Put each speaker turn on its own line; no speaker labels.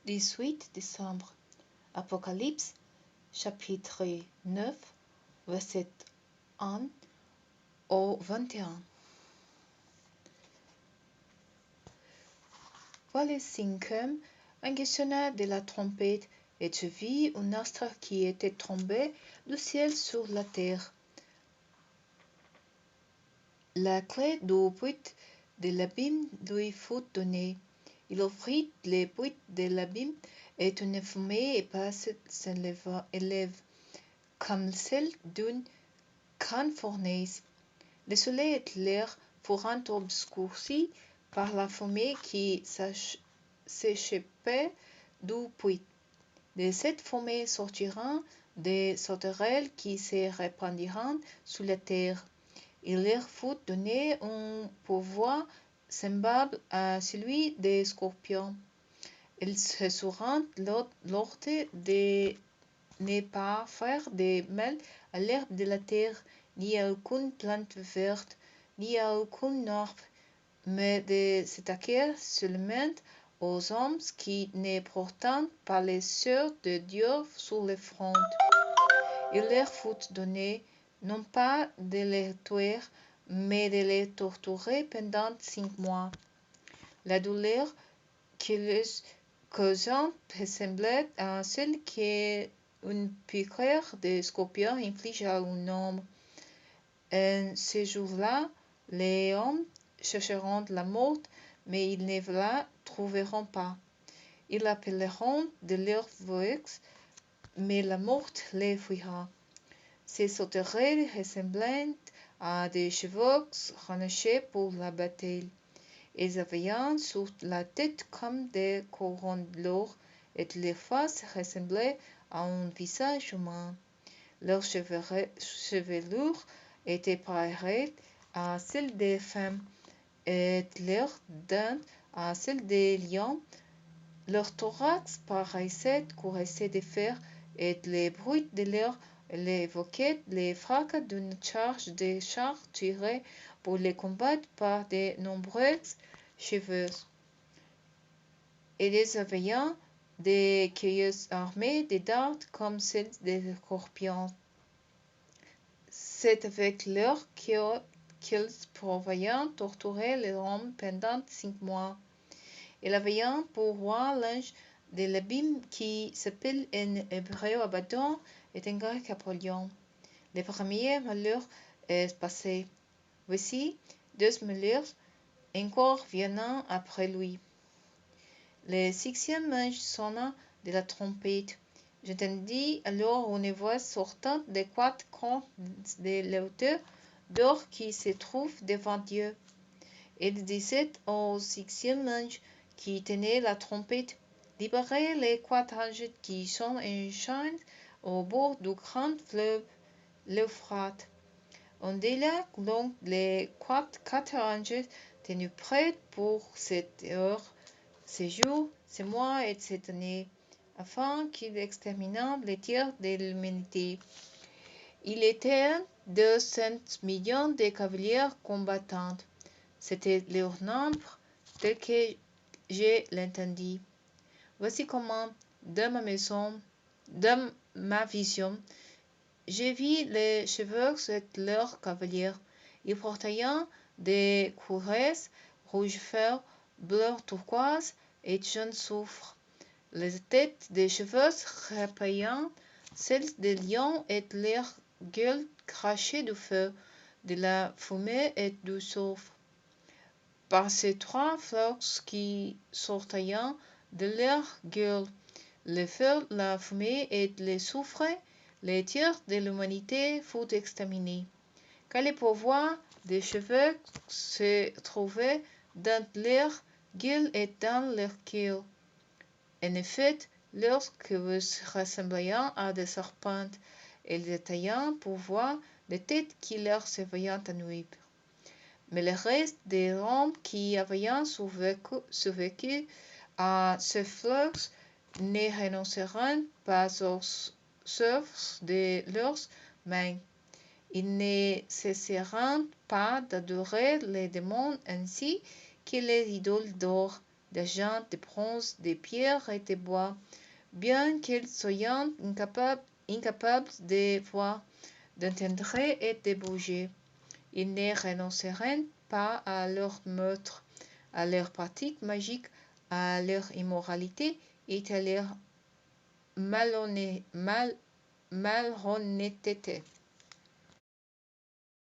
18 décembre. Apocalypse, chapitre 9, verset 1 au 21. Voilà le cinquième, un sonna de la trompette, et je vis un astre qui était tombé du ciel sur la terre. La clé du puits de l'abîme lui fut donnée. Il ouvrit les puits de l'abîme, et une fumée épaisse s'élève, comme celle d'une grande fournaise. Le soleil et l'air furent obscurcis par la fumée qui s'échappait du puits. De cette fumée sortiront des sauterelles qui se répandiront sur la terre. Il leur fut donné un pouvoir semblable à celui des scorpions. Ils se seront l'ordre de ne pas faire de mal à l'herbe de la terre, ni à aucune plante verte, ni à aucun arbre, mais de s'attaquer seulement aux hommes qui ne portent pas les sceaux de Dieu sur le front. Il leur fut donné non pas de les tuer, mais de les torturer pendant 5 mois. La douleur qu'ils causent ressemblait à celle qu'une piqûre de scorpion inflige à un homme. En ce jour-là, les hommes chercheront la mort, mais ils ne la trouveront pas. Ils appelleront de leur voix, mais la mort les fuira. Ces sauterelles ressemblaient à des chevaux harnachés pour la bataille. Ils avaient sur la tête comme des couronnes d'or, et leur face ressemblait à un visage humain. Leur chevelure était pareille à celle des femmes, et leurs dents à celles des lions. Leur thorax paraissait courroucé de fer, et les bruits de l'air évoquaient les fracas d'une charge de chars tirés pour les combattre par de nombreuses chevaux. Et ils avaient des queues armées de dards comme celles des scorpions. C'est avec leur queue qu'ils pouvaient torturer les hommes pendant 5 mois. Il avait pour roi l'ange de l'abîme qui s'appelle en hébreu Abaddon et en grec Apollyon. Le premier malheur est passé. Voici 2 malheurs encore viennent après lui. Le 6e ange sonna de la trompette. J'entendis alors une voix sortant des 4 coins de l'autel d'or qui se trouve devant Dieu. Il disait au 6e ange qui tenait la trompette: libérez les 4 anges qui sont en chaîne au bord du grand fleuve l'Euphrate. On délia donc les 4 anges tenus prêts pour cette heure, ce jour, ce mois et cette année, afin qu'ils exterminent les tiers de l'humanité. Il était 200 millions de cavaliers combattants. C'était leur nombre tel que je l'entendis. Voici comment, dans ma vision, j'ai vu les chevaux et leurs cavaliers. Ils portaient des cuirasses rouge fer, bleu turquoise et jaune soufre. Les têtes des chevaux repaillaient celles des lions et leurs gueules crachaient du feu, de la fumée et du soufre. Par ces 3 feux qui sortaient de leur gueule, le feu, la fumée et le soufre, les tiers de l'humanité furent exterminés. Car le pouvoir des cheveux se trouvait dans leur gueule et dans leur queue. En effet, leurs queues ressemblaient à des serpents, et ils étaient pour voir les têtes qui leur servaient à nuire. Mais le reste des hommes qui avaient survécu à ce flux ne renonceront pas aux œuvres de leurs mains. Ils ne cesseront pas d'adorer les démons ainsi que les idoles d'or, d'argent, de bronze, de pierre et de bois. Bien qu'ils soient incapables de voir, d'entendre et de bouger, ils ne renonceront pas à leur meurtre, à leurs pratiques magiques, à leur immoralité et à leur malhonnêteté.